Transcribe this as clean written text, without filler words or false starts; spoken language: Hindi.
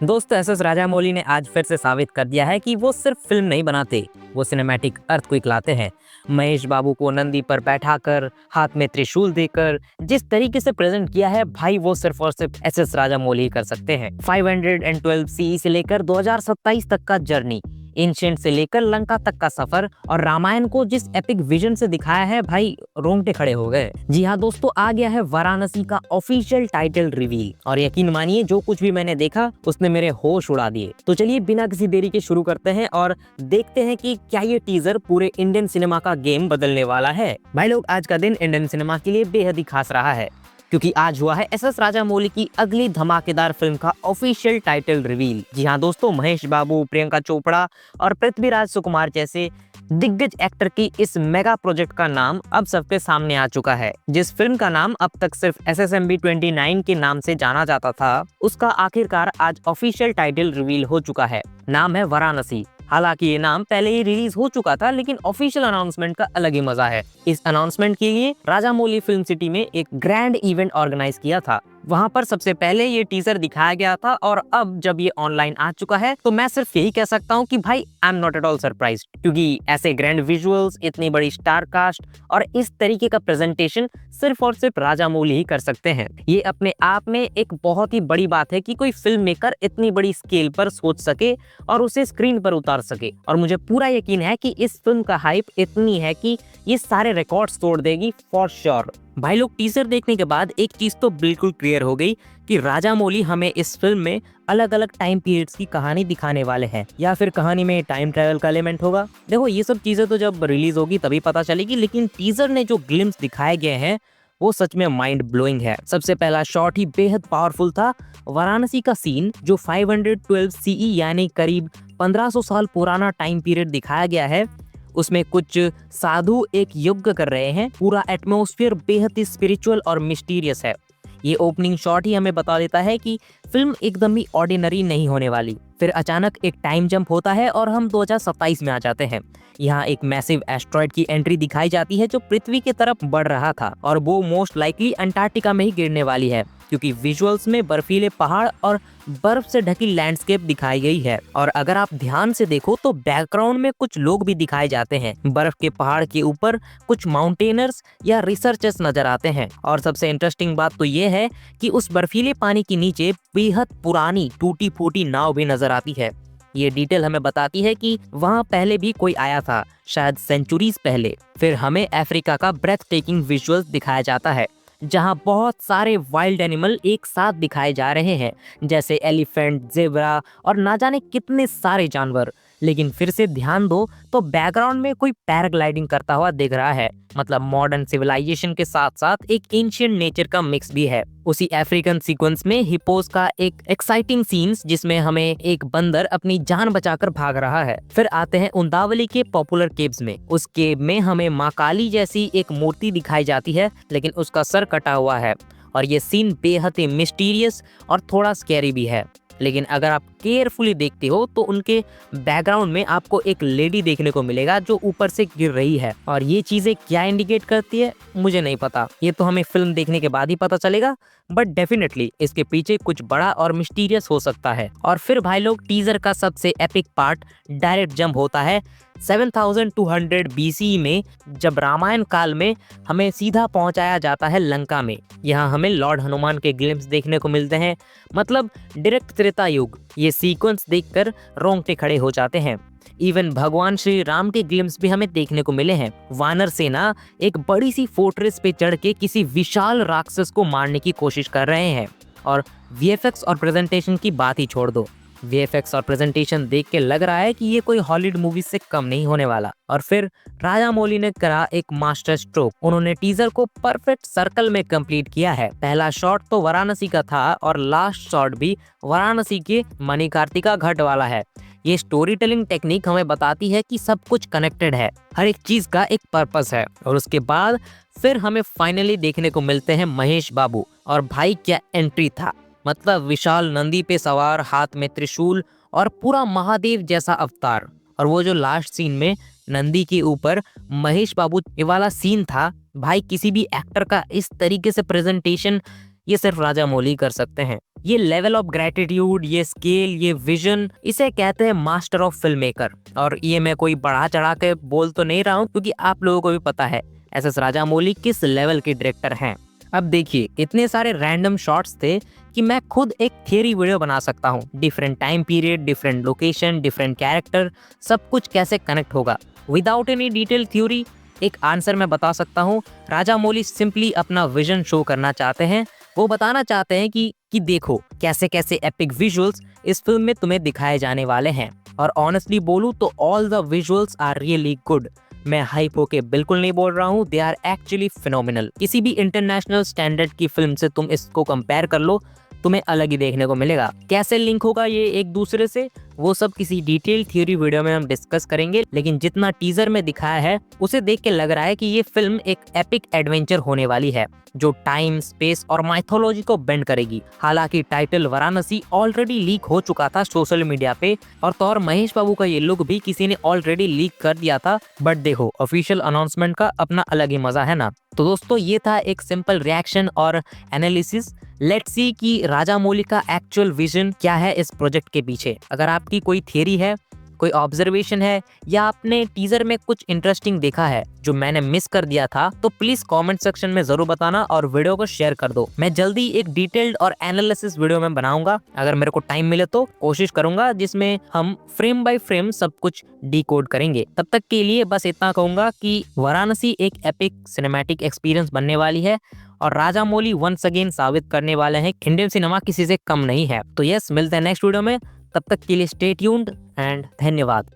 दोस्तों एस एस राजामौली ने आज फिर से साबित कर दिया है कि वो सिर्फ फिल्म नहीं बनाते, वो सिनेमैटिक अर्थक्वेक लाते हैं। महेश बाबू को नंदी पर बैठाकर, हाथ में त्रिशूल देकर जिस तरीके से प्रेजेंट किया है भाई, वो सिर्फ और सिर्फ एस एस राजामौली ही कर सकते हैं। 512 सीई से लेकर 2027 तक का जर्नी, एंशिएंट से लेकर लंका तक का सफर और रामायण को जिस एपिक विजन से दिखाया है भाई, रोंगटे खड़े हो गए। जी हाँ दोस्तों, आ गया है वाराणसी का ऑफिशियल टाइटल रिवील और यकीन मानिए जो कुछ भी मैंने देखा उसने मेरे होश उड़ा दिए। तो चलिए बिना किसी देरी के शुरू करते हैं और देखते हैं कि क्या ये टीजर पूरे इंडियन सिनेमा का गेम बदलने वाला है। भाई लोग, आज का दिन इंडियन सिनेमा के लिए बेहद ही खास रहा है क्योंकि आज हुआ है एस एस राजामौली की अगली धमाकेदार फिल्म का ऑफिशियल टाइटल रिवील। जी हाँ दोस्तों, महेश बाबू, प्रियंका चोपड़ा और पृथ्वीराज सुकुमार जैसे दिग्गज एक्टर की इस मेगा प्रोजेक्ट का नाम अब सबके सामने आ चुका है। जिस फिल्म का नाम अब तक सिर्फ SSMB 29 के नाम से जाना जाता था, उसका आखिरकार आज ऑफिशियल टाइटल रिवील हो चुका है। नाम है वाराणसी। हालांकि ये नाम पहले ही रिलीज हो चुका था, लेकिन ऑफिशियल अनाउंसमेंट का अलग ही मजा है। इस अनाउंसमेंट के लिए राजामौली फिल्म सिटी में एक ग्रैंड इवेंट ऑर्गेनाइज किया था। वहां पर सबसे पहले ये टीजर दिखाया गया था और अब जब ये ऑनलाइन आ चुका है तो मैं सिर्फ यही कह सकता हूँ कि भाई I am not at all surprised, क्योंकि ऐसे ग्रैंड विजुअल्स, इतनी बड़ी स्टार कास्ट और इस तरीके का प्रेजेंटेशन सिर्फ और सिर्फ राजामौली ही कर सकते हैं। ये अपने आप में एक बहुत ही बड़ी बात है कि कोई फिल्म मेकर इतनी बड़ी स्केल पर सोच सके और उसे स्क्रीन पर उतार सके। और मुझे पूरा यकीन है कि इस फिल्म का हाइप इतनी है कि ये सारे रिकॉर्ड्स तोड़ देगी फॉर श्योर। भाई लोग, टीजर देखने के बाद एक चीज तो बिल्कुल क्लियर हो गई कि राजामौली हमें इस फिल्म में अलग अलग टाइम पीरियड्स की कहानी दिखाने वाले हैं, या फिर कहानी में टाइम ट्रैवल का एलिमेंट होगा। देखो, ये सब चीजें तो जब रिलीज होगी तभी पता चलेगी, लेकिन टीजर ने जो ग्लिम्स दिखाए गए हैं वो सच में माइंड ब्लोइंग है। सबसे पहला शॉट ही बेहद पावरफुल था। वाराणसी का सीन जो 512 सीई यानी करीब 1500 साल पुराना टाइम पीरियड दिखाया गया है, उसमें कुछ साधु एक यज्ञ कर रहे हैं। पूरा एटमॉस्फेयर बेहद ही स्पिरिचुअल और मिस्टीरियस है। ये ओपनिंग शॉट ही हमें बता देता है कि फिल्म एकदम ही ऑर्डिनरी नहीं होने वाली। फिर अचानक एक टाइम जंप होता है और हम 2027 में आ जाते हैं। यहाँ एक मैसिव एस्ट्रॉयड की एंट्री दिखाई जाती है जो पृथ्वी की तरफ बढ़ रहा था और वो मोस्ट लाइकली अंटार्कटिका में ही गिरने वाली है, क्योंकि विजुअल्स में बर्फीले पहाड़ और बर्फ से ढकी लैंडस्केप दिखाई गई है। और अगर आप ध्यान से देखो तो बैकग्राउंड में कुछ लोग भी दिखाए जाते हैं। बर्फ के पहाड़ के ऊपर कुछ माउंटेनर्स या रिसर्चर्स नजर आते हैं। और सबसे इंटरेस्टिंग बात तो ये है कि उस बर्फीले पानी के नीचे बेहद पुरानी टूटी फूटी नाव भी नजर आती है। ये डिटेल हमें बताती है कि वहाँ पहले भी कोई आया था, शायद सेंचुरीज पहले। फिर हमें अफ्रीका का ब्रेथ टेकिंग विजुअल्स दिखाया जाता है, जहाँ बहुत सारे वाइल्ड एनिमल एक साथ दिखाए जा रहे हैं, जैसे एलिफेंट, जेब्रा और ना जाने कितने सारे जानवर। लेकिन फिर से ध्यान दो तो बैकग्राउंड में कोई पैराग्लाइडिंग करता हुआ दिख रहा है। मतलब मॉडर्न सिविलाइजेशन के साथ साथ एक एंशिएंट नेचर का मिक्स भी है। उसी अफ्रीकन सीक्वेंस में हिपोस का एक एक्साइटिंग सीन्स जिसमें हमें एक बंदर अपनी जान बचाकर भाग रहा है। फिर आते हैं उंदावली के पॉपुलर केव्स में। उस केव में हमें माँ काली जैसी एक मूर्ति दिखाई जाती है, लेकिन उसका सर कटा हुआ है। और ये सीन बेहद ही मिस्टीरियस और थोड़ा स्कैरी भी है। लेकिन अगर आप केयरफुली देखते हो तो उनके बैकग्राउंड में आपको एक लेडी देखने को मिलेगा जो ऊपर से गिर रही है। और ये चीजें क्या इंडिकेट करती है मुझे नहीं पता, ये तो हमें फिल्म देखने के बाद ही पता चलेगा, बट डेफिनेटली इसके पीछे कुछ बड़ा और मिस्टीरियस हो सकता है। और फिर भाई लोग, टीजर का सबसे एपिक पार्ट डायरेक्ट जंप होता है 7200 BC में, जब रामायण काल में हमें सीधा पहुंचाया जाता है लंका में। यहाँ हमें लॉर्ड हनुमान के ग्लिम्स देखने को मिलते हैं, मतलब डायरेक्ट त्रेता युग। ये सीक्वेंस देखकर रोंगटे खड़े हो जाते हैं। इवन भगवान श्री राम के ग्लिम्स भी हमें देखने को मिले हैं। वानर सेना एक बड़ी सी फोर्ट्रेस पे चढ़ के किसी विशाल राक्षस को मारने की कोशिश कर रहे हैं। और VFX और प्रेजेंटेशन की बात ही छोड़ दो, VFX और प्रेजेंटेशन देख के लग रहा है कि ये कोई हॉलीवुड मूवी से कम नहीं होने वाला। और फिर राजामौली ने करा एक मास्टर स्ट्रोक। उन्होंने टीजर को परफेक्ट सर्कल में कंप्लीट किया है। पहला शॉट तो वाराणसी का था और लास्ट शॉट भी वाराणसी के मणिकार्तिका घाट वाला है। ये स्टोरी टेलिंग टेक्निक हमें बताती है कि सब कुछ कनेक्टेड है, हर एक चीज का एक पर्पस है। और उसके बाद फिर हमें फाइनली देखने को मिलते हैं महेश बाबू। और भाई क्या एंट्री था, मतलब विशाल नंदी पे सवार, हाथ में त्रिशूल और पूरा महादेव जैसा अवतार। और वो जो लास्ट सीन में नंदी के ऊपर महेश बाबू ये वाला सीन था, भाई किसी भी एक्टर का इस तरीके से प्रेजेंटेशन ये सिर्फ राजामौली कर सकते हैं। ये लेवल ऑफ ग्रेटिट्यूड, ये स्केल, ये विजन, इसे कहते हैं मास्टर ऑफ फिल्म मेकर। और ये मैं कोई बढ़ा चढ़ा के बोल तो नहीं रहा हूँ, क्योंकि आप लोगों को भी पता है एस.एस. राजामौली किस लेवल के डायरेक्टर हैं। अब देखिए, इतने सारे रैंडम शॉट्स थे कि मैं खुद एक थियरी वीडियो बना सकता हूँ। Different time period, different location, different character, सब कुछ कैसे कनेक्ट होगा। विदाउट एनी डिटेल थ्योरी एक आंसर मैं बता सकता हूँ, राजामौली सिंपली अपना विजन शो करना चाहते हैं। वो बताना चाहते हैं कि देखो कैसे कैसे एपिक विजुअल्स इस फिल्म में तुम्हें दिखाए जाने वाले हैं। और ऑनेस्टली बोलूँ तो all the visuals are really good. मैं हाइप होके बिल्कुल नहीं बोल रहा हूँ, दे आर एक्चुअली फिनोमिनल। किसी भी इंटरनेशनल स्टैंडर्ड की फिल्म से तुम इसको कंपेयर कर लो, तुम्हें अलग ही देखने को मिलेगा। कैसे लिंक होगा ये एक दूसरे से, वो सब किसी डिटेल थ्योरी वीडियो में हम डिस्कस करेंगे। लेकिन जितना टीजर में दिखाया है उसे देख के लग रहा है कि ये फिल्म एक एपिक एडवेंचर होने वाली है, जो टाइम, स्पेस और माइथोलॉजी को बेंड करेगी। हालांकि टाइटल वाराणसी ऑलरेडी लीक हो चुका था सोशल मीडिया पे, और तो और महेश बाबू का ये लुक भी किसी ने ऑलरेडी लीक कर दिया था। बट देखो, ऑफिशियल अनाउंसमेंट का अपना अलग ही मजा है ना। तो दोस्तों, ये था एक सिंपल रिएक्शन और एनालिसिस। लेट्स सी कि राजामौली का एक्चुअल विजन क्या है इस प्रोजेक्ट के पीछे। अगर आपकी कोई थियरी है, कोई ऑब्जर्वेशन है, या आपने टीजर में कुछ इंटरेस्टिंग देखा है जो मैंने मिस कर दिया था, तो प्लीज कमेंट सेक्शन में जरूर बताना और वीडियो को शेयर कर दो। मैं जल्दी एक डिटेल्ड और एनालिसिस वीडियो में बनाऊंगा, अगर मेरे को टाइम मिले तो कोशिश करूंगा, जिसमें हम फ्रेम बाय फ्रेम सब कुछ डिकोड करेंगे। तब तक के लिए बस इतना कहूंगा कि वाराणसी एक एपिक सिनेमैटिक एक्सपीरियंस बनने वाली है, और राजामौली वंस अगेन साबित करने वाले हैं इंडियन सिनेमा किसी से कम नहीं है। तो यस, मिलते हैं नेक्स्ट वीडियो में। तब तक के लिए स्टे ट्यून्ड एंड धन्यवाद।